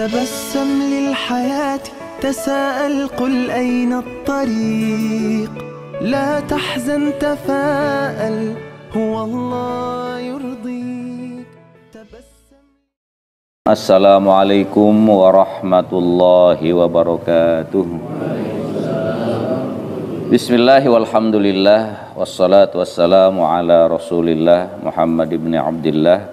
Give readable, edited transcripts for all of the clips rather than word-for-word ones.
تبسم للحياة تساءل قل أين الطريق لا تحزن تفاءل هو الله يرضيك تبسم. Assalamualaikum warahmatullahi wabarakatuh. Bismillah walhamdulillah wassalatu wassalamu ala rasulillah Muhammad ibn Abdillah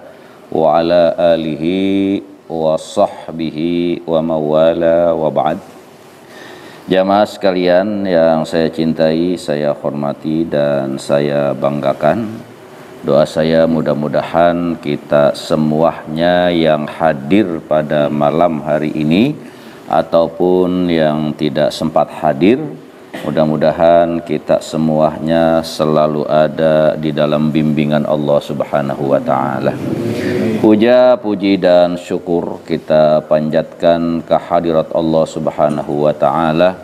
wa ala alihi wa sahbihi wa mawala wa ba'd. Jamaah sekalian yang saya cintai, saya hormati dan saya banggakan, doa saya mudah-mudahan kita semuanya yang hadir pada malam hari ini ataupun yang tidak sempat hadir, mudah-mudahan kita semuanya selalu ada di dalam bimbingan Allah Subhanahu wa taala. Puja, puji dan syukur kita panjatkan kehadirat Allah Subhanahu wa taala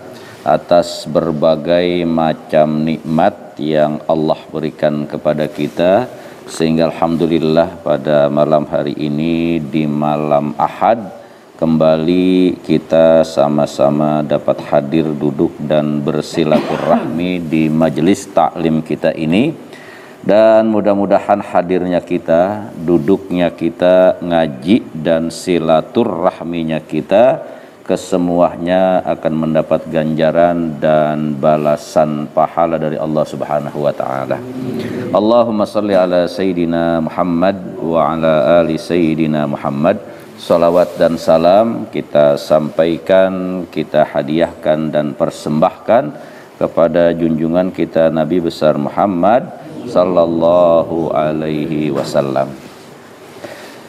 atas berbagai macam nikmat yang Allah berikan kepada kita, sehingga alhamdulillah pada malam hari ini di malam Ahad kembali kita sama-sama dapat hadir, duduk dan bersilaturahmi di majelis taklim kita ini. Dan mudah-mudahan hadirnya kita, duduknya kita, ngaji dan silaturahminya kita kesemuanya akan mendapat ganjaran dan balasan pahala dari Allah Subhanahu wa taala. Allahumma shalli ala sayyidina Muhammad wa ala ali sayyidina Muhammad. Salawat dan salam kita sampaikan, kita hadiahkan dan persembahkan kepada junjungan kita Nabi besar Muhammad sallallahu alaihi wasallam.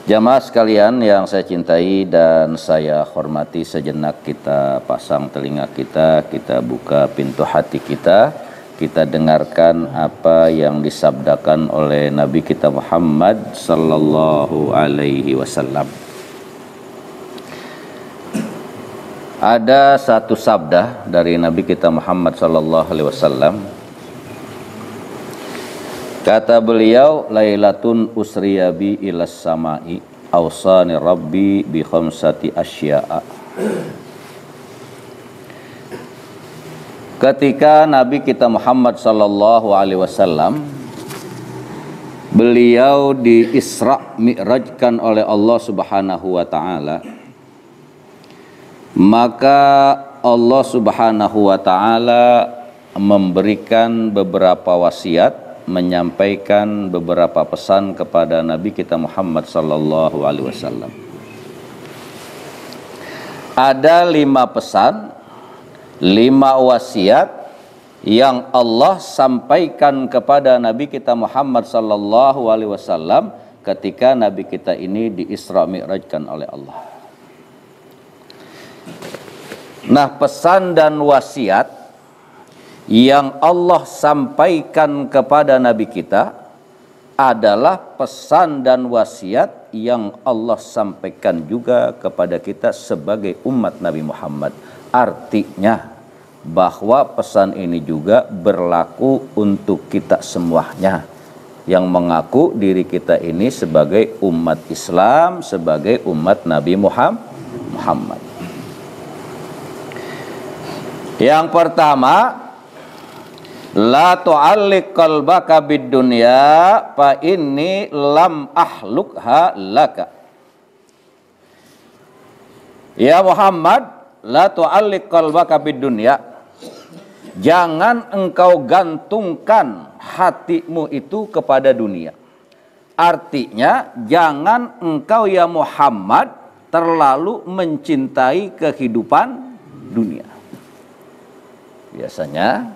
Jamaah sekalian yang saya cintai dan saya hormati, sejenak kita pasang telinga kita buka pintu hati kita dengarkan apa yang disabdakan oleh Nabi kita Muhammad sallallahu alaihi wasallam. Ada satu sabda dari Nabi kita Muhammad sallallahu alaihi wasallam. Kata beliau, lailatun usriya bi ilas sama'i awsani rabbi bi khamsati asya'a. Ketika Nabi kita Muhammad sallallahu alaihi wasallam beliau di Isra Mi'rajkan oleh Allah Subhanahu wa taala, maka Allah Subhanahu wa taala memberikan beberapa wasiat, menyampaikan beberapa pesan kepada Nabi kita Muhammad sallallahu alaihi wasallam. Ada 5 pesan, 5 wasiat yang Allah sampaikan kepada Nabi kita Muhammad sallallahu alaihi wasallam ketika Nabi kita ini di Isra Mi'rajkan oleh Allah. Nah, pesan dan wasiat yang Allah sampaikan kepada Nabi kita adalah pesan dan wasiat yang Allah sampaikan juga kepada kita sebagai umat Nabi Muhammad. Artinya bahwa pesan ini juga berlaku untuk kita semuanya yang mengaku diri kita ini sebagai umat Islam, sebagai umat Nabi Muhammad. Yang pertama, la tu'alliq qalbaka bid dunya fa inni lam ahlukha laka. Ya Muhammad, la tu'alliq qalbaka bid dunya. Jangan engkau gantungkan hatimu itu kepada dunia. Artinya, jangan engkau ya Muhammad terlalu mencintai kehidupan dunia. Biasanya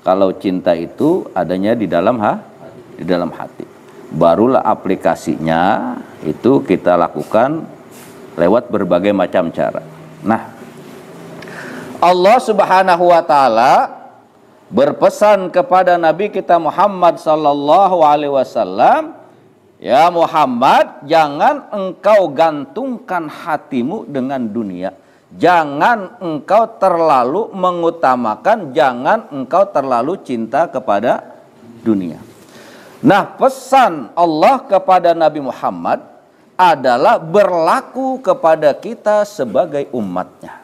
kalau cinta itu adanya di dalam hati. Barulah aplikasinya itu kita lakukan lewat berbagai macam cara. Nah, Allah Subhanahu wa taala berpesan kepada Nabi kita Muhammad sallallahu alaihi wasallam, ya Muhammad, jangan engkau gantungkan hatimu dengan dunia. Jangan engkau terlalu mengutamakan, jangan engkau terlalu cinta kepada dunia. Nah, pesan Allah kepada Nabi Muhammad adalah berlaku kepada kita sebagai umatnya.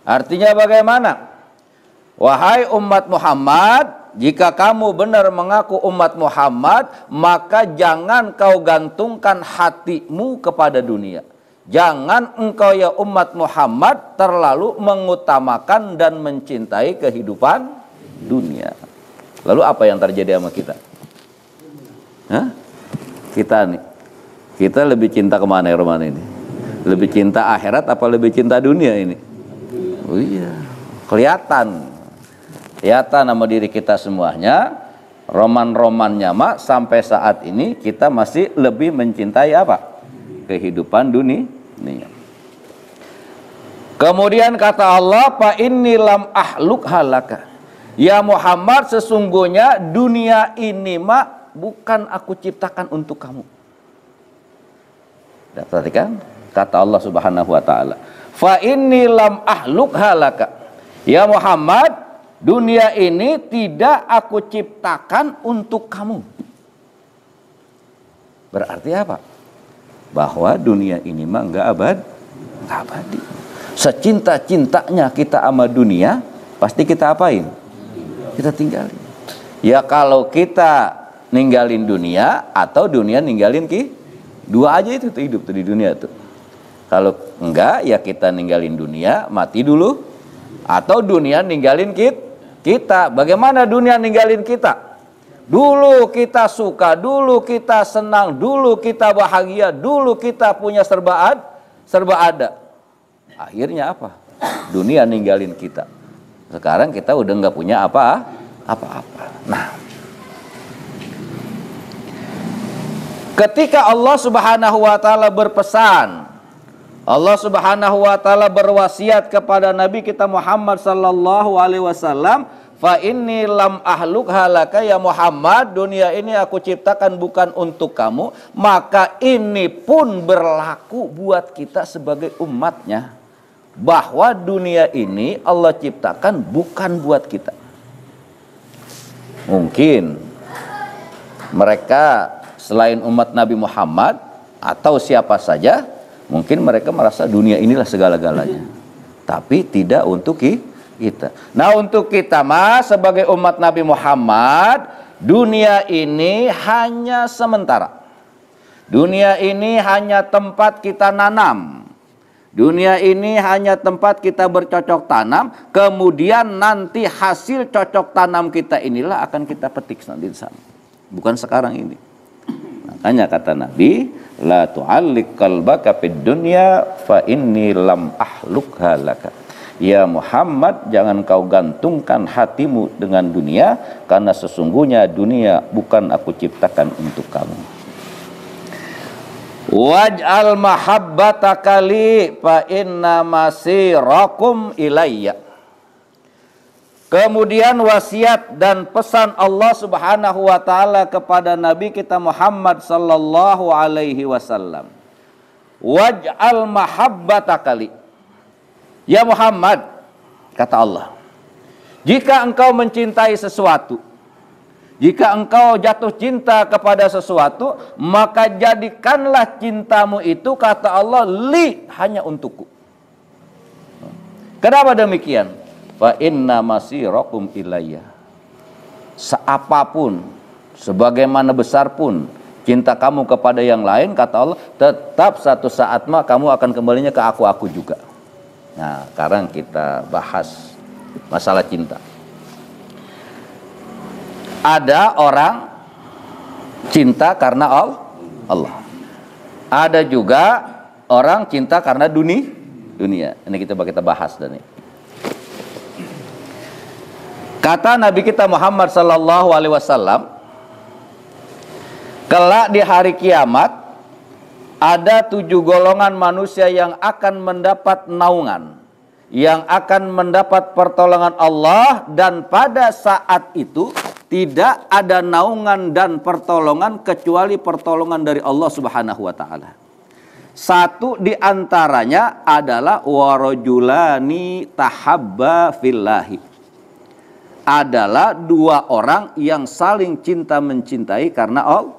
Artinya bagaimana? Wahai umat Muhammad, jika kamu benar mengaku umat Muhammad, maka jangan kau gantungkan hatimu kepada dunia. Jangan engkau ya umat Muhammad terlalu mengutamakan dan mencintai kehidupan dunia. Lalu apa yang terjadi sama kita? Hah? Kita lebih cinta kemana ya Roman ini? Lebih cinta akhirat apa lebih cinta dunia ini? Oh iya, kelihatan sama diri kita semuanya. Roman-romannya mah sampai saat ini kita masih lebih mencintai apa? Kehidupan dunia. Kemudian kata Allah, fa inni lam ahluk halaka. Ya Muhammad, sesungguhnya dunia ini mah bukan aku ciptakan untuk kamu. Perhatikan kata Allah Subhanahu wa taala. Fa inni lam ahluk halaka. Ya Muhammad, dunia ini tidak aku ciptakan untuk kamu. Berarti apa? Bahwa dunia ini mah enggak abadi. Secinta-cintanya kita sama dunia, pasti kita apain? Kita tinggalin. Ya kalau kita ninggalin dunia atau dunia ninggalin dua aja itu hidup di dunia tuh. Kalau enggak ya kita ninggalin dunia, mati dulu, atau dunia ninggalin kita. Bagaimana dunia ninggalin kita? Dulu kita suka, dulu kita senang, dulu kita bahagia, dulu kita punya serba ada. Akhirnya apa? Dunia ninggalin kita. Sekarang kita udah nggak punya apa-apa. Nah, ketika Allah Subhanahu wa taala berpesan, Allah Subhanahu wa taala berwasiat kepada Nabi kita Muhammad sallallahu alaihi wasallam, fa inni lam ahluk halaka ya Muhammad, dunia ini aku ciptakan bukan untuk kamu, maka ini pun berlaku buat kita sebagai umatnya, bahwa dunia ini Allah ciptakan bukan buat kita. Mungkin mereka selain umat Nabi Muhammad atau siapa saja, mungkin mereka merasa dunia inilah segala-galanya, tapi tidak untuk kita. Nah, untuk kita mas sebagai umat Nabi Muhammad, dunia ini hanya sementara. Dunia ini hanya tempat kita nanam. Dunia ini hanya tempat kita bercocok tanam. Kemudian nanti hasil cocok tanam kita inilah akan kita petik nanti di sana. Bukan sekarang ini. Makanya kata Nabi, la tu'alliq qalbaka fid dunya fa inni lam ahlukha laka. Ya Muhammad, jangan kau gantungkan hatimu dengan dunia, karena sesungguhnya dunia bukan aku ciptakan untuk kamu. Waj'al mahabbataka li fa inna masirakum ilayya. Kemudian wasiat dan pesan Allah Subhanahu wa taala kepada Nabi kita Muhammad sallallahu alaihi wasallam. Waj'al mahabbataka li. Ya Muhammad, kata Allah, jika engkau mencintai sesuatu, jika engkau jatuh cinta kepada sesuatu, maka jadikanlah cintamu itu, kata Allah, li, hanya untukku. Kenapa demikian? Fa inna masirakum ilayya. Seapapun, sebagaimana besar pun cinta kamu kepada yang lain, kata Allah, tetap satu saat mah kamu akan kembalinya ke aku juga. Nah, sekarang kita bahas masalah cinta. Ada orang cinta karena Allah. Ada juga orang cinta karena dunia. Ini kita bahas dan ini. Kata Nabi kita Muhammad sallallahu alaihi wasallam, kelak di hari kiamat ada 7 golongan manusia yang akan mendapat naungan, yang akan mendapat pertolongan Allah, dan pada saat itu tidak ada naungan dan pertolongan kecuali pertolongan dari Allah Subhanahu wa taala. Satu di antaranya adalah warajulani tahabba fillahi. Adalah 2 orang yang saling cinta mencintai karena Allah.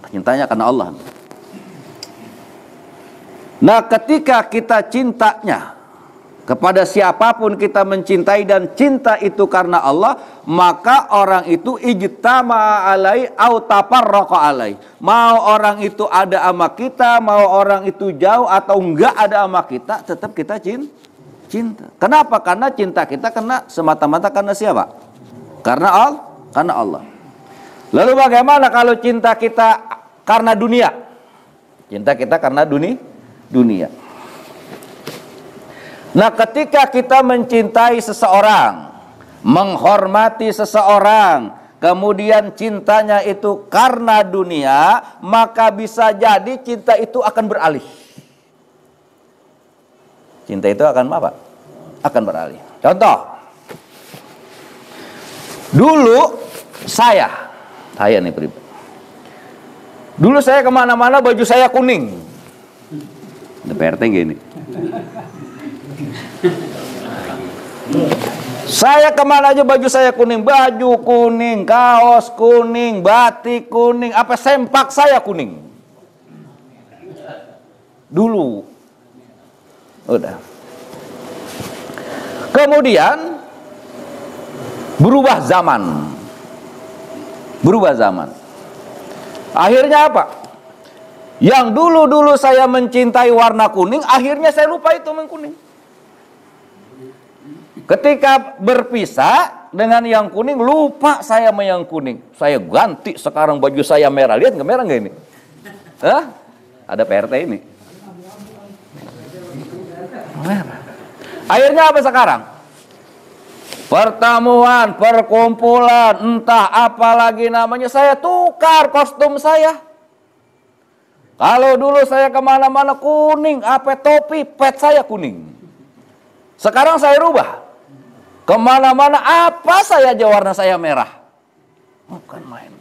Cintanya karena Allah. Nah, ketika kita cintanya kepada siapapun kita mencintai dan cinta itu karena Allah, maka orang itu ijtama alai au tafarraqa alai. Mau orang itu ada sama kita, mau orang itu jauh atau enggak ada sama kita, tetap kita cinta. Kenapa? Karena cinta kita kena semata-mata karena siapa? Karena Allah. Lalu bagaimana kalau cinta kita karena dunia? Cinta kita karena dunia. Nah, ketika kita mencintai seseorang, menghormati seseorang, kemudian cintanya itu karena dunia, maka bisa jadi cinta itu akan beralih. Cinta itu akan apa? Akan beralih. Contoh, dulu saya nih pribadi. Dulu saya kemana-mana baju saya kuning. Ada PRT gini. Saya kemana aja baju saya kuning, baju kuning, kaos kuning, batik kuning, apa sempak saya kuning. Dulu. Udah. Kemudian berubah zaman. Akhirnya apa? Yang dulu saya mencintai warna kuning, akhirnya saya lupa itu kuning. Ketika berpisah dengan yang kuning, lupa saya sama yang kuning. Saya ganti sekarang baju saya merah. Lihat nggak merah nggak ini? Hah? Ada PRT ini. Merah. Akhirnya apa sekarang? Pertemuan, perkumpulan, entah apa lagi namanya, saya tukar kostum saya. Kalau dulu saya kemana-mana kuning, apa topi, pet saya kuning. Sekarang saya rubah. Kemana-mana apa saya aja warna saya merah. Bukan main.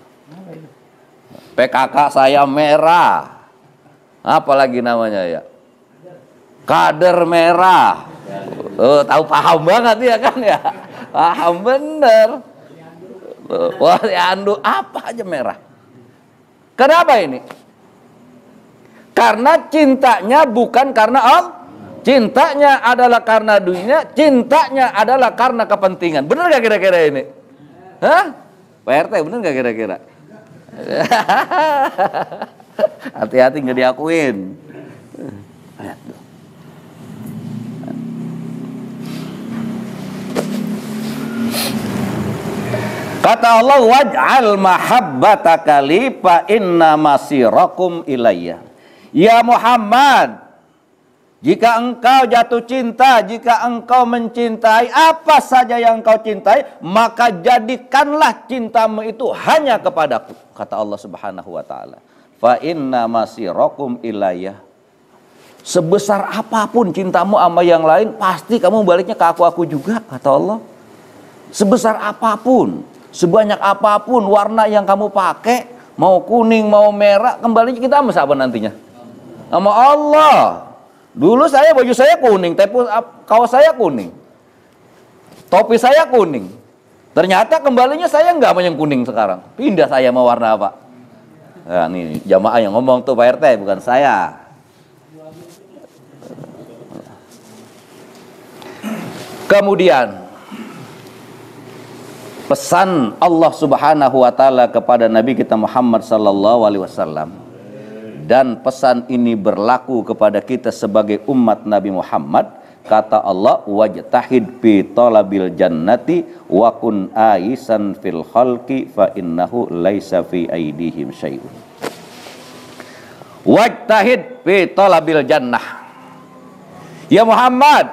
PKK saya merah. Apalagi namanya ya? Kader merah. Tahu paham banget ya kan ya? Paham bener. Wah, Andu apa aja merah. Kenapa ini? Karena cintanya bukan karena Allah. Cintanya adalah karena dunia, cintanya adalah karena kepentingan. Benar gak kira-kira ini? Hah? PRT benar gak kira-kira? Hati-hati gak diakuin. Kata Allah, waj'al mahabbataka li fa inna masirakum ilayya. Ya Muhammad, jika engkau jatuh cinta, jika engkau mencintai apa saja yang engkau cintai, maka jadikanlah cintamu itu hanya kepadaku. Kata Allah Subhanahu wa ta'ala. Fa inna masirakum ilayya. Sebesar apapun cintamu sama yang lain, pasti kamu baliknya ke aku juga, kata Allah. Sebesar apapun, sebanyak apapun warna yang kamu pakai, mau kuning, mau merah, kembalinya kita sama siapa nantinya? Sama Allah. Dulu saya baju saya kuning, kaos saya kuning, topi saya kuning. Ternyata kembalinya saya nggak sama yang kuning sekarang. Pindah saya mau warna apa? Nah, ini jamaah yang ngomong tuh Pak RT, bukan saya. Kemudian pesan Allah Subhanahu wa taala kepada Nabi kita Muhammad sallallahu alaihi wasallam, dan pesan ini berlaku kepada kita sebagai umat Nabi Muhammad. Kata Allah, wajtahid fi talabil jannati wa kun aisan fil khalqi fa innahu laisa fi aidihim syai'un. Wajtahid fi talabil jannah. Ya Muhammad,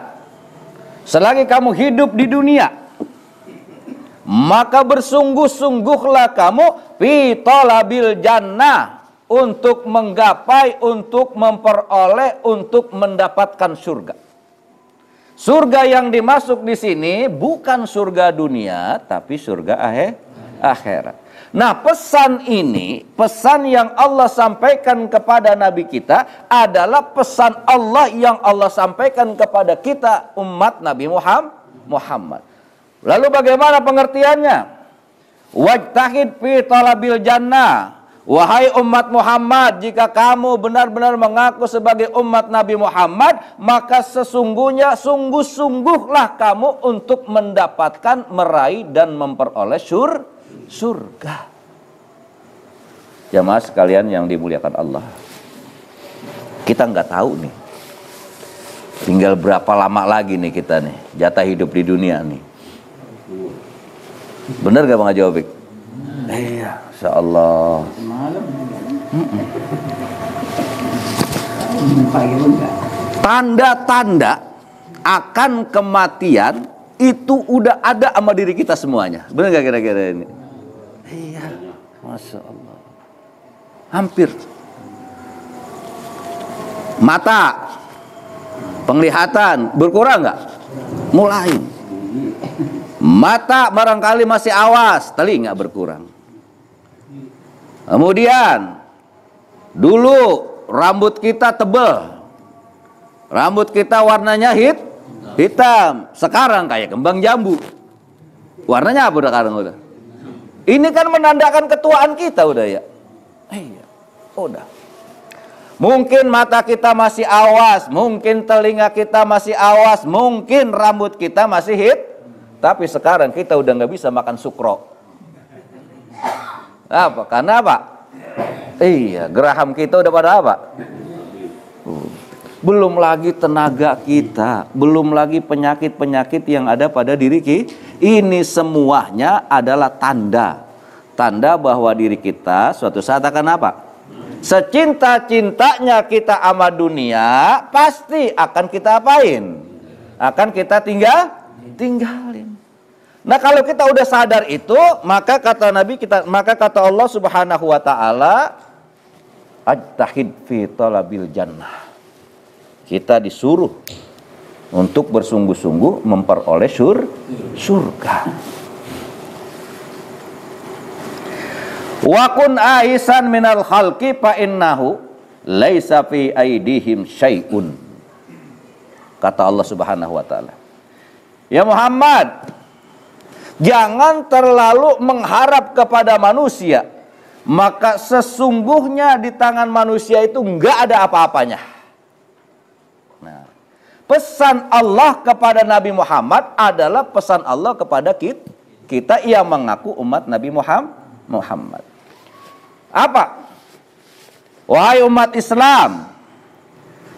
selagi kamu hidup di dunia, maka bersungguh-sungguhlah kamu fi talabil jannah, untuk menggapai, untuk memperoleh, untuk mendapatkan surga. Surga yang dimasuk di sini bukan surga dunia, tapi surga akhirat. Nah, pesan ini, pesan yang Allah sampaikan kepada Nabi kita adalah pesan Allah yang Allah sampaikan kepada kita umat Nabi Muhammad. Lalu bagaimana pengertiannya? Wajtahid fi talabil jannah Wahai umat Muhammad, jika kamu benar-benar mengaku sebagai umat Nabi Muhammad, maka sesungguhnya sungguh-sungguhlah kamu untuk mendapatkan, meraih dan memperoleh surga. Jamaah sekalian yang dimuliakan Allah, kita nggak tahu nih, tinggal berapa lama lagi nih kita nih jatah hidup di dunia nih. Bener gak Bang Haji Opik? Iya, insyaallah. Tanda-tanda akan kematian itu udah ada sama diri kita semuanya. Bener gak kira-kira ini? Iya, Masya Allah. Hampir. Mata, penglihatan berkurang nggak? Mulai. Mata barangkali masih awas, telinga berkurang. Kemudian dulu rambut kita tebal, rambut kita warnanya hitam. Sekarang kayak kembang jambu. Warnanya apa udah sekarang udah? Ini kan menandakan ketuaan kita udah ya. Iya, udah. Mungkin mata kita masih awas, mungkin telinga kita masih awas, mungkin rambut kita masih tapi sekarang kita udah nggak bisa makan sukro. Apa? Karena apa? Iya, geraham kita udah pada apa? Belum lagi tenaga kita, belum lagi penyakit-penyakit yang ada pada diri kita. Ini semuanya adalah tanda bahwa diri kita suatu saat akan apa? Secinta-cintanya kita sama dunia, pasti akan kita apain? Akan kita tinggalin. Nah, kalau kita udah sadar itu, maka kata Nabi kita, maka kata Allah Subhanahu wa taala, ajtahid fi talabil jannah. Kita disuruh untuk bersungguh-sungguh memperoleh surga. Wa kun aisan minal khalqi fa innahu laisa fi aidihim syai'un. Kata Allah Subhanahu wa taala. Ya Muhammad, jangan terlalu mengharap kepada manusia, maka sesungguhnya di tangan manusia itu enggak ada apa-apanya. Nah, pesan Allah kepada Nabi Muhammad adalah pesan Allah kepada kita yang mengaku umat Nabi Muhammad. Apa? Wahai umat Islam,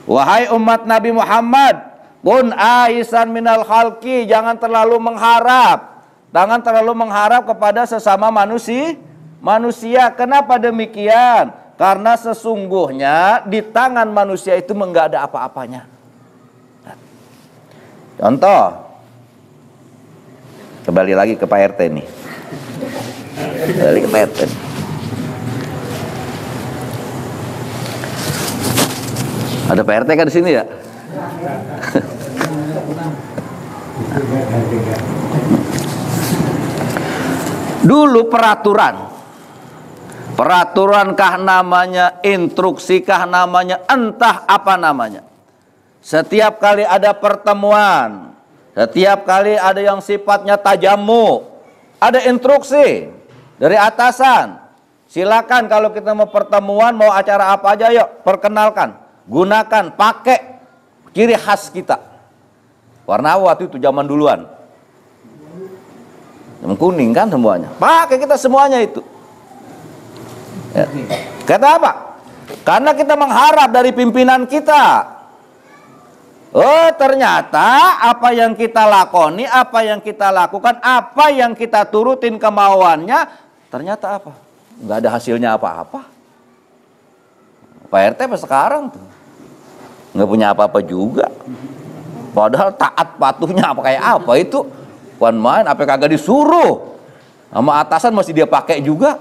wahai umat Nabi Muhammad, kun aisan minal khalqi, jangan terlalu mengharap. Jangan terlalu mengharap kepada sesama manusia. Kenapa demikian? Karena sesungguhnya di tangan manusia itu enggak ada apa-apanya. Contoh, kembali lagi ke Pak RT nih. Kembali ke Pak RT. Ada Pak RT kan di sini ya? Dulu peraturankah namanya, instruksikah namanya, entah apa namanya. Setiap kali ada pertemuan, setiap kali ada yang sifatnya tajamu, ada instruksi dari atasan. Silakan kalau kita mau pertemuan, mau acara apa aja, yuk perkenalkan, gunakan, pakai ciri khas kita. Warna waktu itu zaman duluan. Yang kuning kan semuanya. Pakai kita semuanya itu. Ya. Kata apa? Karena kita mengharap dari pimpinan kita. Oh, ternyata apa yang kita lakoni, apa yang kita lakukan, apa yang kita turutin kemauannya, ternyata apa? Nggak ada hasilnya apa-apa. Pak RT apa sekarang tuh? Nggak punya apa-apa juga. Padahal taat patuhnya apa kayak apa itu? Bukan main, apa kagak disuruh sama atasan masih dia pakai juga.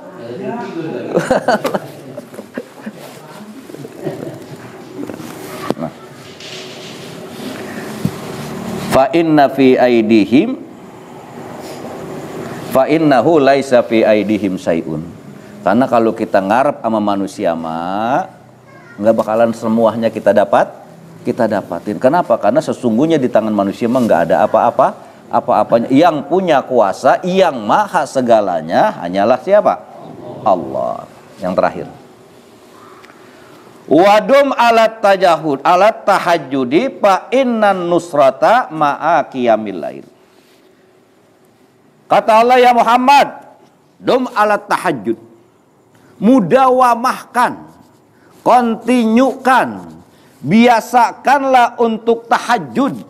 Nah. Fa inna fi aidihim fa innahu laisa fi aidihim syai'un. Karena kalau kita ngarep sama manusia mah nggak bakalan semuanya kita dapatin. Kenapa? Karena sesungguhnya di tangan manusia mah nggak ada apa-apanya. Yang punya kuasa, yang maha segalanya hanyalah siapa? Allah. yang terakhir. Wadum alat tahajjudi fa innan nusrata ma'a qiyamil lail. Kata Allah, ya Muhammad, dum alat tahajjud. Mudawamahkan, kontinyukan, biasakanlah untuk tahajud.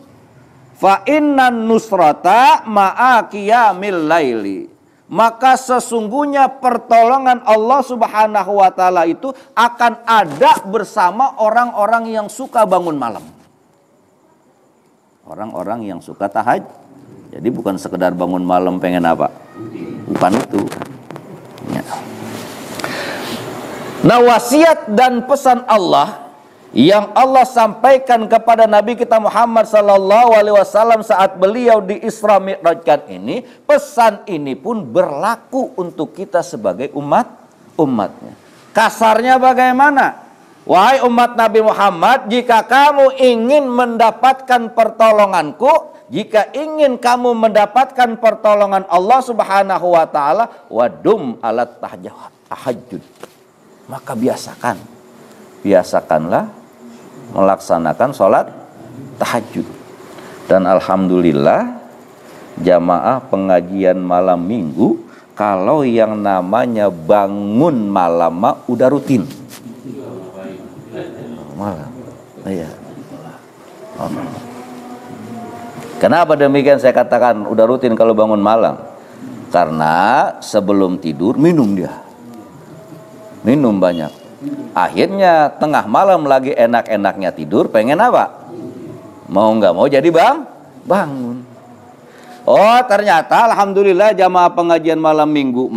Fa innan nusrata ma'a qiyamil laili. Maka sesungguhnya pertolongan Allah Subhanahu wa taala itu akan ada bersama orang-orang yang suka bangun malam. Orang-orang yang suka tahajud. Jadi bukan sekedar bangun malam pengen apa? Bukan itu. Ya. Nah, wasiat dan pesan Allah yang Allah sampaikan kepada Nabi kita Muhammad sallallahu alaihi wasallam saat beliau di Isra Mi'rajkan ini, pesan ini pun berlaku untuk kita sebagai umatnya. Kasarnya bagaimana? Wahai umat Nabi Muhammad, jika kamu ingin mendapatkan pertolonganku, jika ingin kamu mendapatkan pertolongan Allah Subhanahu wa taala, wadum alat tahajud. Maka biasakanlah melaksanakan sholat tahajud. Dan alhamdulillah jamaah pengajian malam minggu, kalau yang namanya bangun malam udah rutin. Malam. Iya. Kenapa demikian saya katakan udah rutin kalau bangun malam? Karena sebelum tidur minum dia. Minum banyak. Akhirnya tengah malam lagi enak-enaknya tidur, pengen apa? Mau nggak mau jadi bangun. Oh, ternyata alhamdulillah jamaah pengajian malam minggu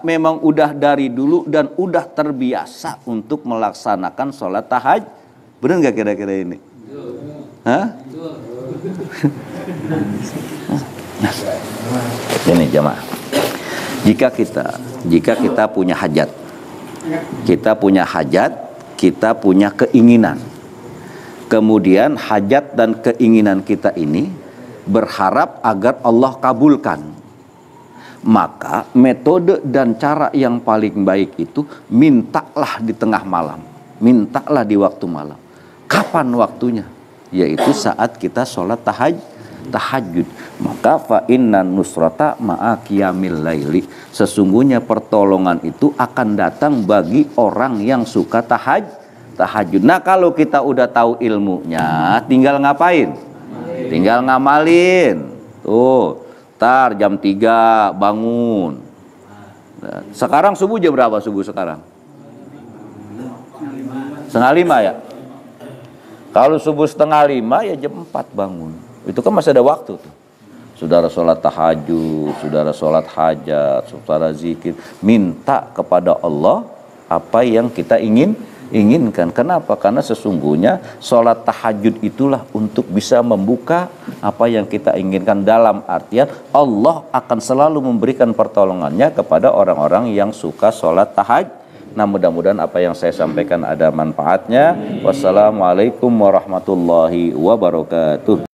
memang udah dari dulu dan udah terbiasa untuk melaksanakan sholat tahajud. Benar nggak kira-kira ini? Hah? Ini jamaah. Jika kita punya hajat, kita punya keinginan. Kemudian hajat dan keinginan kita ini berharap agar Allah kabulkan. Maka metode dan cara yang paling baik itu mintalah di tengah malam, mintalah di waktu malam. Kapan waktunya? Yaitu saat kita sholat tahajud. Maka fa innan nusrata ma'a qiyamil laili. Sesungguhnya pertolongan itu akan datang bagi orang yang suka tahajud. Nah, kalau kita udah tahu ilmunya, tinggal ngapain? Tinggal ngamalin. Tuh, tar jam 3 bangun. Sekarang subuh jam berapa subuh sekarang? 4:30 ya? Kalau subuh 4:30 ya jam 4 bangun. Itu kan masih ada waktu tuh. Saudara sholat tahajud, saudara sholat hajat, saudara zikir, minta kepada Allah apa yang kita inginkan. Kenapa? Karena sesungguhnya sholat tahajud itulah untuk bisa membuka apa yang kita inginkan, dalam artian Allah akan selalu memberikan pertolongannya kepada orang-orang yang suka sholat tahajud. Nah, mudah-mudahan apa yang saya sampaikan ada manfaatnya. Wassalamualaikum warahmatullahi wabarakatuh.